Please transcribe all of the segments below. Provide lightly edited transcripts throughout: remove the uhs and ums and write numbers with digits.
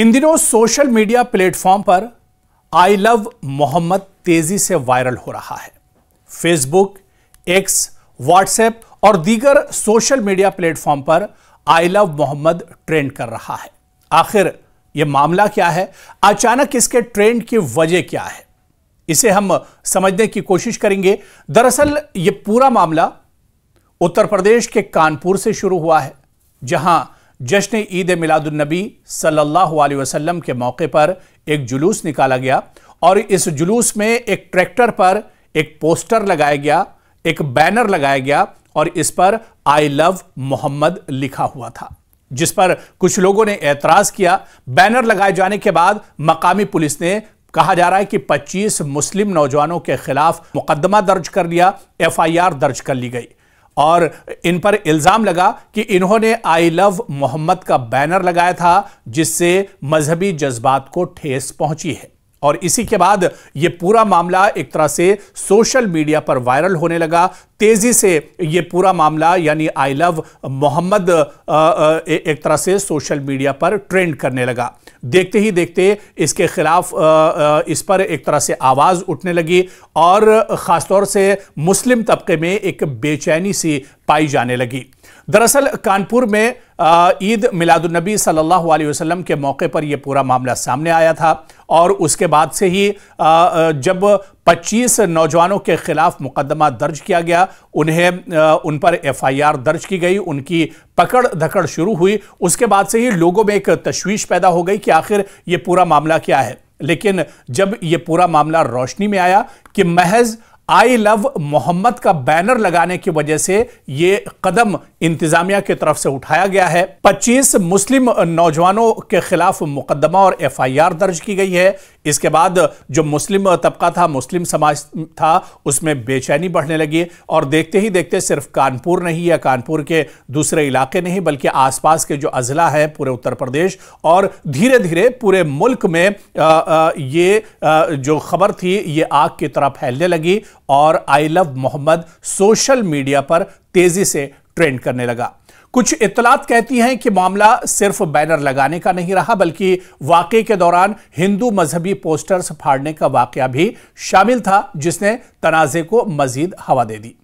इन दिनों social media platform पर आई love Mohammad तेजी से वायरल हो रहा है। फेसबुक, एक्स, व्हाट्सएप और दीगर सोशल मीडिया प्लेटफॉर्म पर आई लव मोहम्मद ट्रेंड कर रहा है। आखिर यह मामला क्या है? अचानक इसके ट्रेंड की वजह क्या है? इसे हम समझने की कोशिश करेंगे। दरअसल यह पूरा मामला उत्तर प्रदेश के कानपुर से शुरू हुआ है, जहां जश्न ईद मिलादुन्नबी सल्लल्लाहु अलैहि वसल्लम के मौके पर एक जुलूस निकाला गया और इस जुलूस में एक ट्रैक्टर पर एक पोस्टर लगाया गया, एक बैनर लगाया गया और इस पर आई लव मोहम्मद लिखा हुआ था, जिस पर कुछ लोगों ने एतराज किया। बैनर लगाए जाने के बाद मकामी पुलिस ने, कहा जा रहा है कि 25 मुस्लिम नौजवानों के खिलाफ मुकदमा दर्ज कर लिया, एफआईआर दर्ज कर ली गई और इन पर इल्जाम लगा कि इन्होंने आई लव मोहम्मद का बैनर लगाया था, जिससे मजहबी जज्बात को ठेस पहुंची है। और इसी के बाद यह पूरा मामला एक तरह से सोशल मीडिया पर वायरल होने लगा। तेजी से यह पूरा मामला यानी आई लव मोहम्मद एक तरह से सोशल मीडिया पर ट्रेंड करने लगा। देखते ही देखते इसके खिलाफ इस पर एक तरह से आवाज उठने लगी और खासतौर से मुस्लिम तबके में एक बेचैनी सी पाई जाने लगी। दरअसल कानपुर में ईद मिलादुन्नबी सल्लल्लाहु अलैहि वसल्लम के मौके पर यह पूरा मामला सामने आया था और उसके बाद से ही जब 25 नौजवानों के खिलाफ मुकदमा दर्ज किया गया, उन पर एफआईआर दर्ज की गई, उनकी पकड़ धकड़ शुरू हुई। उसके बाद से ही लोगों में एक तशवीश पैदा हो गई कि आखिर यह पूरा मामला क्या है। लेकिन जब यह पूरा मामला रोशनी में आया कि महज आई लव मोहम्मद का बैनर लगाने की वजह से यह कदम इंतजामिया की तरफ से उठाया गया है, 25 मुस्लिम नौजवानों के खिलाफ मुकदमा और एफआईआर दर्ज की गई है। इसके बाद जो मुस्लिम तबका था, मुस्लिम समाज था, उसमें बेचैनी बढ़ने लगी और देखते ही देखते सिर्फ कानपुर नहीं या कानपुर के दूसरे इलाके नहीं बल्कि आसपास के जो अजला है पूरे उत्तर प्रदेश और धीरे धीरे पूरे मुल्क में ये जो खबर थी ये आग की तरह फैलने लगी और I love Muhammad social media पर तेजी से ट्रेंड करने लगा। कुछ इत्तलात कहती हैं कि मामला सिर्फ बैनर लगाने का नहीं रहा बल्कि वाकये के दौरान हिंदू मजहबी पोस्टर्स फाड़ने का वाकया भी शामिल था, जिसने तनाज़े को मजीद हवा दे दी।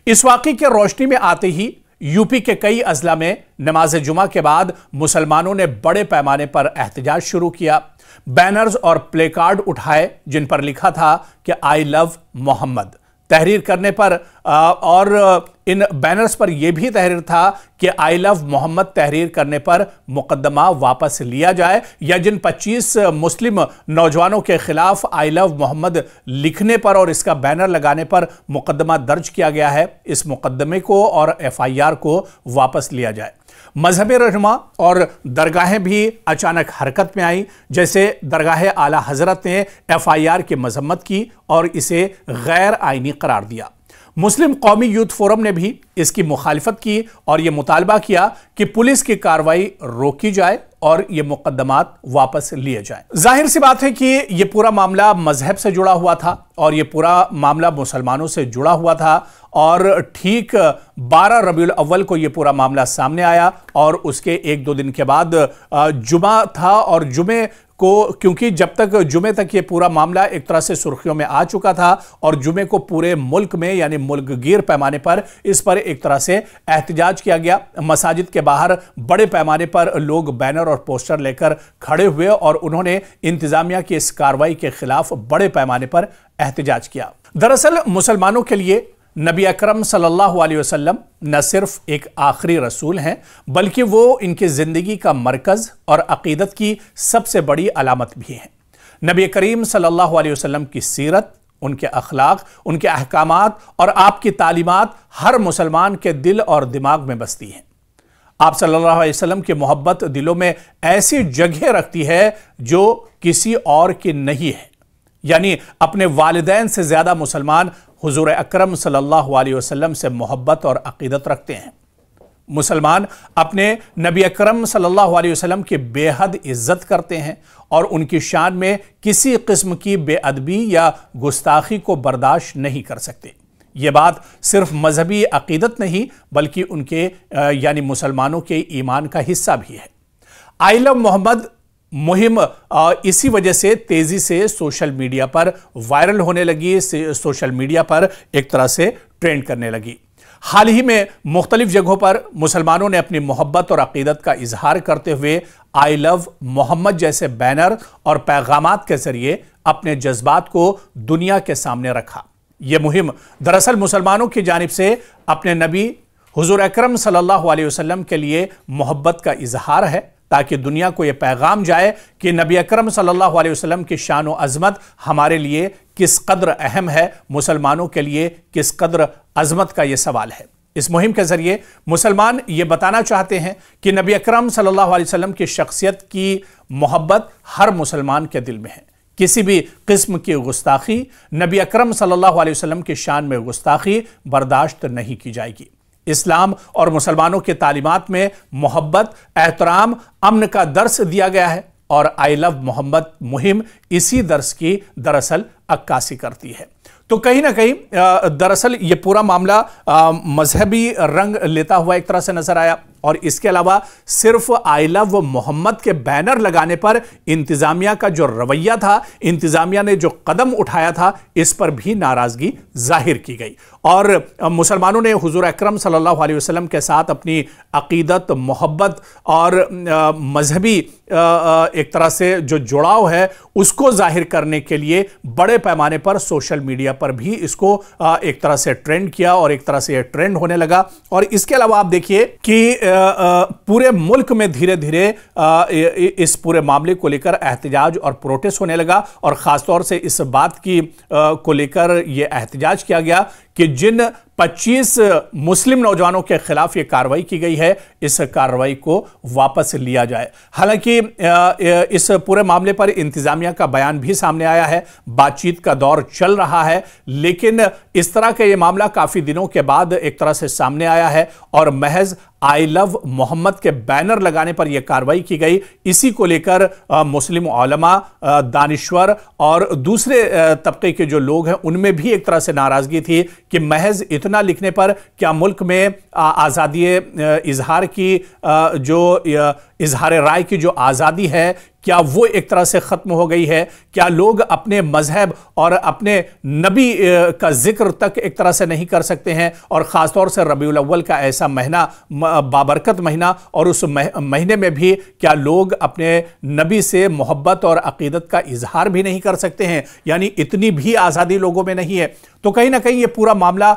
इस वाकये के रोशनी में आते ही यूपी के कई अजला में नमाज जुमा के बाद मुसलमानों ने बड़े पैमाने पर एहतजाज शुरू किया। बैनर्स और प्ले कार्ड उठाए जिन पर लिखा था कि आई लव मोहम्मद। तहरीर करने पर और इन बैनर्स पर यह भी तहरीर था कि आई लव मोहम्मद तहरीर करने पर मुकदमा वापस लिया जाए या जिन 25 मुस्लिम नौजवानों के खिलाफ आई लव मोहम्मद लिखने पर और इसका बैनर लगाने पर मुकदमा दर्ज किया गया है, इस मुकदमे को और एफआईआर को वापस लिया जाए। मजहबी रहनुमा और दरगाहें भी अचानक हरकत में आई, जैसे दरगाह आला हजरत ने एफआईआर की मजम्मत की और इसे गैर आईनी करार दिया। मुस्लिम कौमी यूथ फोरम ने भी इसकी मुखालिफत की और यह मुतालबा किया कि पुलिस की कार्रवाई रोकी जाए और ये मुकदमात वापस लिए जाएं। जाहिर सी बात है कि यह पूरा मामला मजहब से जुड़ा हुआ था और यह पूरा मामला मुसलमानों से जुड़ा हुआ था और ठीक 12 रबीउल अव्वल को यह पूरा मामला सामने आया और उसके 1-2 दिन के बाद जुमा था और जुमे को, क्योंकि जब तक जुमे तक ये पूरा मामला एक तरह से सुर्खियों में आ चुका था और जुमे को पूरे मुल्क में यानी मुल्कगीर पैमाने पर इस पर एक तरह से एहतजाज किया गया। मसाजिद के बाहर बड़े पैमाने पर लोग बैनर और पोस्टर लेकर खड़े हुए और उन्होंने इंतजामिया की इस कार्रवाई के खिलाफ बड़े पैमाने पर एहतजाज किया। दरअसल मुसलमानों के लिए नबी अकरम सल्लल्लाहु अलैहि वसल्लम न सिर्फ एक आखिरी रसूल हैं बल्कि वो इनकी ज़िंदगी का मरकज़ और अक़ीदत की सबसे बड़ी अलामत भी हैं। नबी करीम सल्लल्लाहु अलैहि वसल्लम की सीरत, उनके अखलाक, उनके अहकामात और आपकी तालीमात हर मुसलमान के दिल और दिमाग में बसती हैं। आप सल्लल्लाहु अलैहि वसल्लम की मोहब्बत दिलों में ऐसी जगह रखती है जो किसी और की नहीं है। यानी अपने वालिदैन से ज़्यादा मुसलमान हुजूर अकरम सल्लल्लाहु अलैहि वसल्लम से मोहब्बत और अक़ीदत रखते हैं। मुसलमान अपने नबी अकरम सल्लल्लाहु अलैहि वसल्लम की बेहद इज्जत करते हैं और उनकी शान में किसी किस्म की बेअदबी या गुस्ताखी को बर्दाश्त नहीं कर सकते। ये बात सिर्फ मजहबी अक़ीदत नहीं बल्कि उनके यानी मुसलमानों के ईमान का हिस्सा भी है। आई लव मोहम्मद मुहिम इसी वजह से तेजी से सोशल मीडिया पर वायरल होने लगी, सोशल मीडिया पर एक तरह से ट्रेंड करने लगी। हाल ही में मुख्तलिफ जगहों पर मुसलमानों ने अपनी मोहब्बत और अकीदत का इजहार करते हुए आई लव मोहम्मद जैसे बैनर और पैगामात के जरिए अपने जज्बात को दुनिया के सामने रखा। यह मुहिम दरअसल मुसलमानों की जानिब से अपने नबी हुजूर अकरम सल्लल्लाहु अलैहि वसल्लम के लिए मोहब्बत का इजहार है, ताकि दुनिया को यह पैगाम जाए कि नबी अकरम सल्लल्लाहु अलैहि वसल्लम की शान और अजमत हमारे लिए किस कदर अहम है, मुसलमानों के लिए किस कदर अजमत का यह सवाल है। इस मुहिम के जरिए मुसलमान ये बताना चाहते हैं कि नबी अकरम सल्लल्लाहु अलैहि वसल्लम की शख्सियत की मोहब्बत हर मुसलमान के दिल में है। किसी भी किस्म की गुस्ताखी, नबी अकरम सल्लल्लाहु अलैहि वसल्लम की शान में गुस्ताखी बर्दाश्त नहीं की जाएगी। इस्लाम और मुसलमानों के तालीमात में मोहब्बत, एहतराम, अमन का दर्स दिया गया है और आई लव मोहम्मद मुहिम इसी दर्स की दरअसल अक्कासी करती है। तो कहीं ना कहीं दरअसल ये पूरा मामला मजहबी रंग लेता हुआ एक तरह से नजर आया और इसके अलावा सिर्फ आई लव मोहम्मद के बैनर लगाने पर इंतजामिया का जो रवैया था, इंतजामिया ने जो कदम उठाया था, इस पर भी नाराजगी जाहिर की गई और मुसलमानों ने हुजूर अकरम सल्लल्लाहु अलैहि वसल्लम के साथ अपनी अकीदत, मोहब्बत और मजहबी एक तरह से जो जुड़ाव है उसको जाहिर करने के लिए बड़े पैमाने पर सोशल मीडिया पर भी इसको एक तरह से ट्रेंड किया और एक तरह से यह ट्रेंड होने लगा। और इसके अलावा आप देखिए कि पूरे मुल्क में धीरे धीरे इस पूरे मामले को लेकर एहतजाज और प्रोटेस्ट होने लगा और खासतौर से इस बात की को लेकर यह एहतजाज किया गया कि जिन 25 मुस्लिम नौजवानों के खिलाफ यह कार्रवाई की गई है, इस कार्रवाई को वापस लिया जाए। हालांकि इस पूरे मामले पर इंतजामिया का बयान भी सामने आया है, बातचीत का दौर चल रहा है, लेकिन इस तरह का यह मामला काफी दिनों के बाद एक तरह से सामने आया है और महज आई लव मोहम्मद के बैनर लगाने पर यह कार्रवाई की गई। इसी को लेकर मुस्लिम उलमा, दानिश्वर और दूसरे तबके के जो लोग हैं उनमें भी एक तरह से नाराजगी थी कि महज इतना लिखने पर क्या मुल्क में आज़ादी इजहार की जो इजहार राय की जो आज़ादी है, क्या वो एक तरह से ख़त्म हो गई है? क्या लोग अपने मजहब और अपने नबी का जिक्र तक एक तरह से नहीं कर सकते हैं? और ख़ासतौर से रबीउल अव्वल का ऐसा महीना, बाबरकत महीना, और उस महीने में भी क्या लोग अपने नबी से मोहब्बत और अकीदत का इजहार भी नहीं कर सकते हैं? यानी इतनी भी आज़ादी लोगों में नहीं है। तो कहीं ना कहीं ये पूरा मामला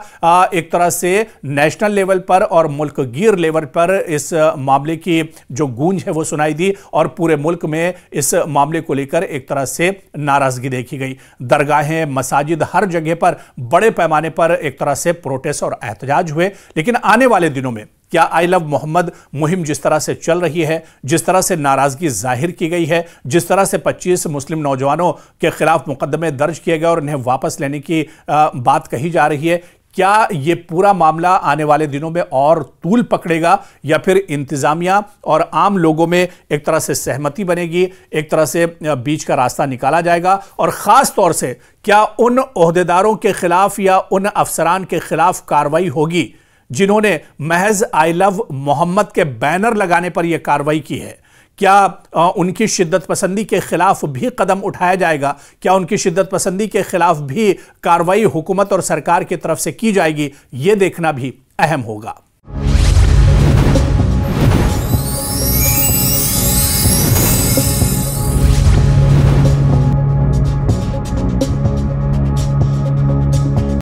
एक तरह से नेशनल लेवल पर और मुल्क गिर लेवल पर इस मामले की जो गूंज है वो सुनाई दी और पूरे मुल्क में इस मामले को लेकर एक तरह से नाराजगी देखी गई। दरगाहें, मसाजिद, हर जगह पर बड़े पैमाने पर एक तरह से प्रोटेस्ट और एहतजाज हुए। लेकिन आने वाले दिनों में क्या आई लव मोहम्मद मुहिम जिस तरह से चल रही है, जिस तरह से नाराजगी जाहिर की गई है, जिस तरह से 25 मुस्लिम नौजवानों के खिलाफ मुकदमे दर्ज किए गए और उन्हें वापस लेने की बात कही जा रही है, क्या ये पूरा मामला आने वाले दिनों में और तूल पकड़ेगा या फिर इंतजामिया और आम लोगों में एक तरह से सहमति बनेगी, एक तरह से बीच का रास्ता निकाला जाएगा? और ख़ास तौर से क्या उन ओहदेदारों के खिलाफ या उन अफसरान के खिलाफ कार्रवाई होगी जिन्होंने महज आई लव मोहम्मद के बैनर लगाने पर यह कार्रवाई की है? क्या उनकी शिद्दत पसंदी के खिलाफ भी कदम उठाया जाएगा? क्या उनकी शिद्दत पसंदी के खिलाफ भी कार्रवाई हुकूमत और सरकार की तरफ से की जाएगी? यह देखना भी अहम होगा।